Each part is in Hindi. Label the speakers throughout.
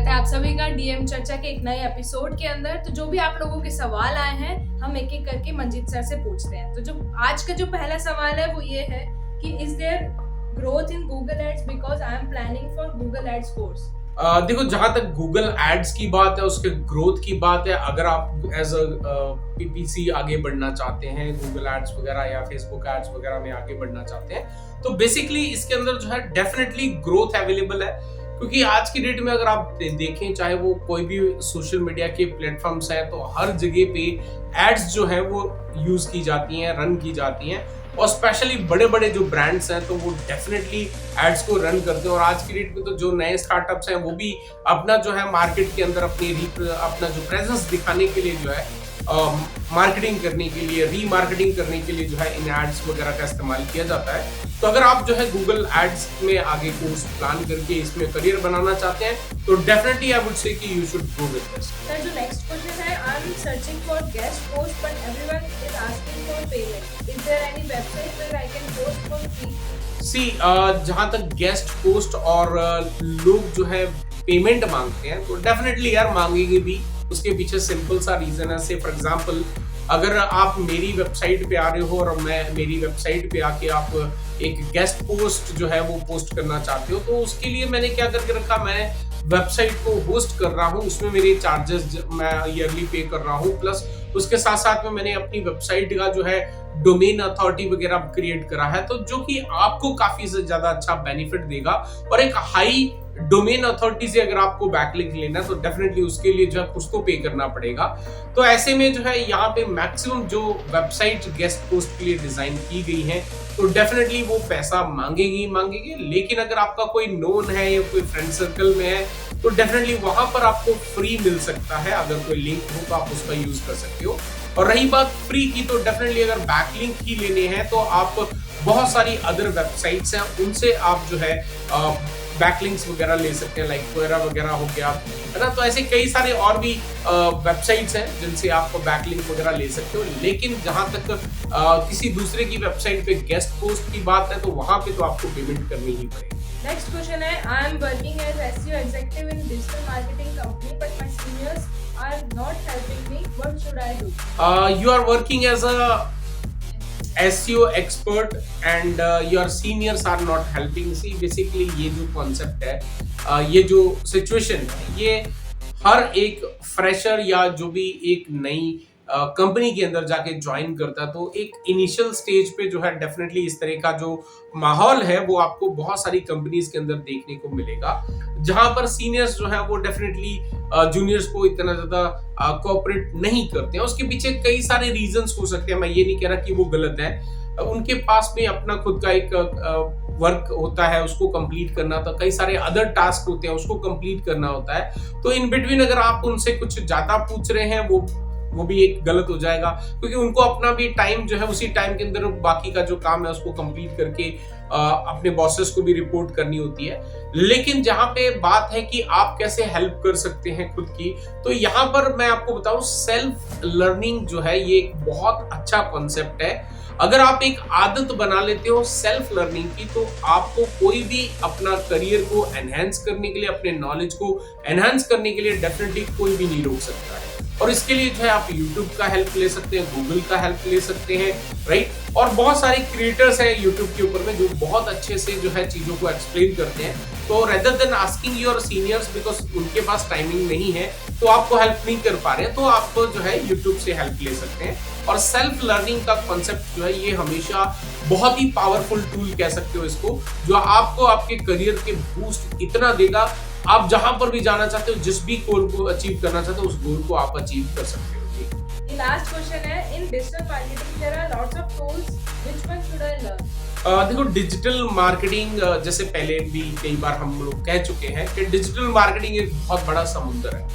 Speaker 1: स्वागत है आप सभी का डीएम चर्चा के एक नए एपिसोड के अंदर। तो जो भी आप लोगों के सवाल आए हैं हम एक एक करके मंजीत सर से पूछते हैं। तो जो आज का जो पहला सवाल है वो ये है कि is there growth in Google ads because I am planning for Google ads course.
Speaker 2: देखो, जहां तक गूगल एड्स की बात है, उसके ग्रोथ की बात है, अगर आप एज अ पीपीसी आगे बढ़ना चाहते हैं, गूगल एड्स वगैरह या फेसबुक एड्स वगैरह में आगे बढ़ना चाहते हैं, तो बेसिकली इसके अंदर जो है डेफिनेटली ग्रोथ अवेलेबल है। क्योंकि आज की डेट में अगर आप देखें, चाहे वो कोई भी सोशल मीडिया के प्लेटफॉर्म्स हैं, तो हर जगह पे एड्स जो है वो यूज की जाती हैं, रन की जाती हैं। और स्पेशली बड़े बड़े जो ब्रांड्स हैं तो वो डेफिनेटली एड्स को रन करते हैं। और आज की डेट में तो जो नए स्टार्टअप्स हैं वो भी अपना जो है मार्केट के अंदर अपना जो प्रेजेंस दिखाने के लिए जो है मार्केटिंग करने के लिए, रीमार्केटिंग करने के लिए जो है इन एड्स वगैरह का इस्तेमाल किया जाता है। तो अगर आप जो है गूगल एड्स में आगे कोर्स प्लान करके इसमें करियर बनाना चाहते हैं तो definitely I would say that you should go with this.
Speaker 1: Sir, जो नेक्स्ट क्वेश्चन है, I am searching for guest post but everyone is asking for payment. Is there any website where I can post for free?
Speaker 2: जहां तक गेस्ट पोस्ट और लोग जो है पेमेंट मांगते हैं तो डेफिनेटली यार मांगेंगे भी। उसके पीछे सिंपल सा रीजन है। से फॉर एग्जांपल, अगर आप मेरी वेबसाइट पे आ रहे हो और मैं मेरी वेबसाइट पे आके आप एक गेस्ट पोस्ट जो है वो पोस्ट करना चाहते हो, तो उसके लिए मैंने क्या करके रखा, मैं वेबसाइट को होस्ट कर रहा हूँ, उसमें मेरे चार्जेस मैं ईयरली पे कर रहा हूँ, प्लस उसके साथ साथ में मैंने अपनी वेबसाइट का जो है डोमेन अथॉरिटी वगैरह क्रिएट करा है, तो जो कि आपको काफी से ज्यादा अच्छा बेनिफिट देगा। और एक हाई डोमेन अथॉरिटी से अगर आपको बैकलिंक लेना है तो डेफिनेटली उसके लिए जो है कुछ तो पे करना पड़ेगा। तो ऐसे में जो है यहाँ पे मैक्सिमम जो वेबसाइट गेस्ट पोस्ट के लिए डिजाइन की गई है तो डेफिनेटली वो पैसा मांगेंगे। लेकिन अगर आपका कोई नोन है या कोई फ्रेंड सर्कल में है तो डेफिनेटली वहां पर आपको फ्री मिल सकता है। अगर कोई लिंक हो तो आप उसका यूज कर सकते हो। और रही बात फ्री की, तो डेफिनेटली अगर बैकलिंक ही लेने हैं तो आप बहुत सारी अदर वेबसाइट्स हैं, उनसे आप जो है बैकलिंक्स वगैरह ले सकते हैं, लाइक कोएरा वगैरह हो गया, है ना। तो ऐसे कई सारे और भी वेबसाइट्स हैं जिनसे आप बैकलिंक वगैरह ले सकते हो। लेकिन जहां तक किसी दूसरे की वेबसाइट पे गेस्ट पोस्ट की बात है तो वहां पे तो आपको पेमेंट करनी ही पड़ेगी।
Speaker 1: नेक्स्ट क्वेश्चन है, I am working as SEO executive in digital marketing company but my seniors are not helping me, what should I do?
Speaker 2: You are working as a SEO expert and your seniors are not helping. See, basically ये जो concept है, ये जो situation है, ये हर एक फ्रेशर या जो भी एक नई कंपनी के अंदर जाके ज्वाइन करता है तो एक इनिशियल स्टेज पे जो है डेफिनेटली इस तरह का जो माहौल है वो आपको बहुत सारी कंपनीज के अंदर देखने को मिलेगा, जहां पर सीनियर्स जो है वो डेफिनेटली जूनियर्स को इतना ज्यादा कोऑपरेट नहीं करते हैं। उसके पीछे कई सारे रीजंस हो सकते हैं, मैं ये नहीं कह रहा कि वो गलत है। उनके पास में अपना खुद का एक वर्क होता है, उसको कंप्लीट करना, तो कई सारे अदर टास्क होते हैं, उसको कंप्लीट करना होता है। तो इन बिटवीन अगर आप उनसे कुछ ज्यादा पूछ रहे हैं वो भी एक गलत हो जाएगा, क्योंकि उनको अपना भी टाइम जो है उसी टाइम के अंदर बाकी का जो काम है उसको कंप्लीट करके अपने बॉसेस को भी रिपोर्ट करनी होती है। लेकिन जहां पे बात है कि आप कैसे हेल्प कर सकते हैं खुद की, तो यहाँ पर मैं आपको बताऊं, सेल्फ लर्निंग जो है ये एक बहुत अच्छा कॉन्सेप्ट है। अगर आप एक आदत बना लेते हो सेल्फ लर्निंग की, तो आपको कोई भी अपना करियर को एनहांस करने के लिए, अपने नॉलेज को एनहांस करने के लिए डेफिनेटली कोई भी नहीं रोक सकता है। और इसके लिए जो है आप YouTube का हेल्प ले सकते हैं, गूगल का हेल्प ले सकते हैं, राइट। और बहुत सारे क्रिएटर्स हैं YouTube के ऊपर में जो बहुत अच्छे से जो है चीजों को एक्सप्लेन करते हैं। तो rather than asking your seniors, because उनके पास टाइमिंग नहीं है तो आपको हेल्प नहीं कर पा रहे हैं, तो आप जो है YouTube से हेल्प ले सकते हैं। और सेल्फ लर्निंग का कॉन्सेप्ट जो है ये हमेशा बहुत ही पावरफुल टूल कह सकते हो इसको, जो आपको आपके करियर के बूस्ट इतना देगा, आप जहां पर भी जाना चाहते हो, जिस भी गोल को अचीव करना चाहते हो, उस गोल को आप अचीव कर सकते हो।
Speaker 1: लास्ट क्वेश्चन है, in digital marketing there are lots of tools, which one should I learn?
Speaker 2: देखो, डिजिटल मार्केटिंग जैसे पहले भी कई बार हम लोग कह चुके हैं कि डिजिटल मार्केटिंग एक बहुत बड़ा समुद्र है,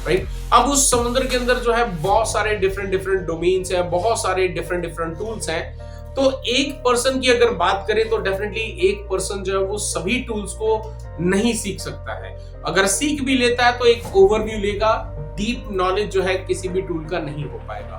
Speaker 2: राइट। अब उस समुद्र के अंदर जो है बहुत सारे डिफरेंट डोमेन्स हैं, बहुत सारे डिफरेंट टूल्स हैं। तो एक पर्सन की अगर बात करें तो डेफिनेटली एक पर्सन जो है वो सभी टूल्स को नहीं सीख सकता है। अगर सीख भी लेता है तो एक ओवरव्यू लेगा, डीप नॉलेज जो है किसी भी टूल का नहीं हो पाएगा।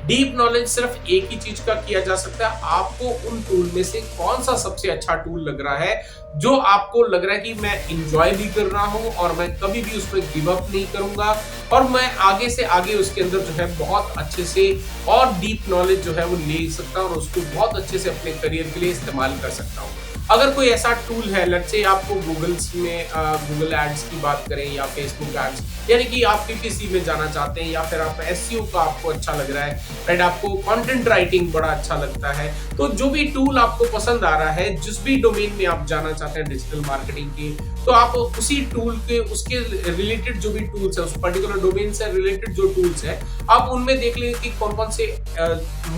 Speaker 2: डीप नॉलेज सिर्फ एक ही चीज का किया जा सकता है, आपको उन टूल में से कौन सा सबसे अच्छा टूल लग रहा है, जो आपको लग रहा है कि मैं इंजॉय भी कर रहा हूं और मैं कभी भी उसमें गिव अप नहीं करूंगा और मैं आगे से आगे उसके अंदर जो है बहुत अच्छे से और डीप नॉलेज जो है वो ले सकता हूं और उसको बहुत अच्छे से अपने करियर के लिए इस्तेमाल कर सकता हूं। अगर कोई ऐसा टूल है, लेट्स से आपको गूगल्स में गूगल एड्स की बात करें या फेसबुक एड्स, यानी कि आप पीपीसी में जाना चाहते हैं या फिर आप एसईओ का आपको अच्छा लग रहा है, राइट, आपको कंटेंट राइटिंग बड़ा अच्छा लगता है, तो जो भी टूल आपको पसंद आ रहा है, जिस भी डोमेन में आप जाना चाहते हैं डिजिटल मार्केटिंग की, तो आप उसी टूल के उसके रिलेटेड जो भी टूल्स है, उस पर्टिकुलर डोमेन से रिलेटेड जो टूल्स है, आप उनमें देख लीजिए कि कौन कौन से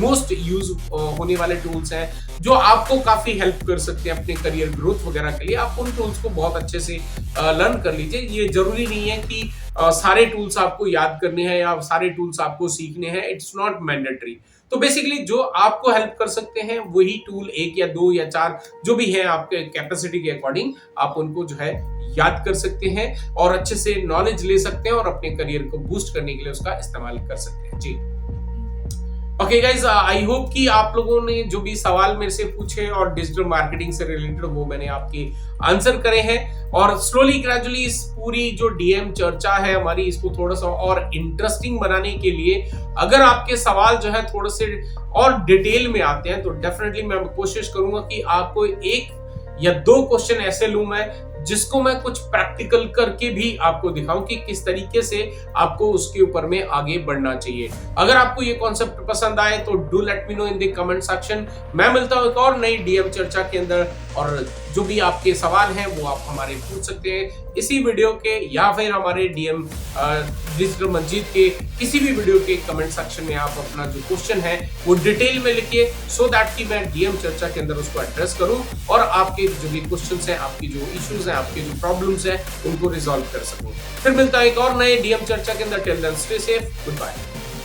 Speaker 2: मोस्ट यूज होने वाले टूल्स हैं जो आपको काफी हेल्प कर सकते हैं अपने करियर ग्रोथ वगैरह के लिए। आप उन टूल्स को बहुत अच्छे से लर्न कर लीजिए। ये जरूरी नहीं है कि सारे टूल्स आपको याद करने हैं या सारे टूल्स आपको सीखने हैं, इट्स नॉट मैंडेटरी। तो बेसिकली जो आपको हेल्प कर सकते हैं वही टूल, एक या दो या चार जो भी है आपके कैपेसिटी के अकॉर्डिंग, आप उनको जो है याद कर सकते हैं और अच्छे से नॉलेज ले सकते हैं और अपने करियर को बूस्ट करने के लिए उसका इस्तेमाल कर सकते हैं। जी ओके गाइज, आई होप कि आप लोगों ने जो भी सवाल मेरे से पूछे और डिजिटल मार्केटिंग से रिलेटेड वो मैंने आपके आंसर करे हैं और स्लोली ग्रेजुअली इस पूरी जो डीएम चर्चा है हमारी, इसको थोड़ा सा और इंटरेस्टिंग बनाने के लिए अगर आपके सवाल जो है थोड़े से और डिटेल में आते हैं तो डेफिनेटली मैं कोशिश करूंगा कि आपको एक या दो क्वेश्चन ऐसे लूं मैं जिसको मैं कुछ प्रैक्टिकल करके भी आपको दिखाऊं कि किस तरीके से आपको उसके ऊपर में आगे बढ़ना चाहिए। अगर आपको ये कॉन्सेप्ट पसंद आए तो do let me know in the comment section. मैं मिलता हूं एक और नई डीएम चर्चा के अंदर और जो भी आपके सवाल हैं वो आप हमारे पूछ सकते हैं इसी वीडियो के या फिर हमारे डीएम डिजिटल मंजीत के किसी भी वीडियो के कमेंट सेक्शन में आप अपना जो क्वेश्चन है वो डिटेल में लिखिए, सो दैट कि मैं डीएम चर्चा के अंदर उसको एड्रेस करूं और आपके जो भी क्वेश्चंस हैं, आपकी जो इश्यूज हैं, आपके जो प्रॉब्लम्स हैं उनको रिजॉल्व कर सकूं। फिर मिलता है एक और नए डीएम चर्चा के अंदर। Till then stay safe, good bye.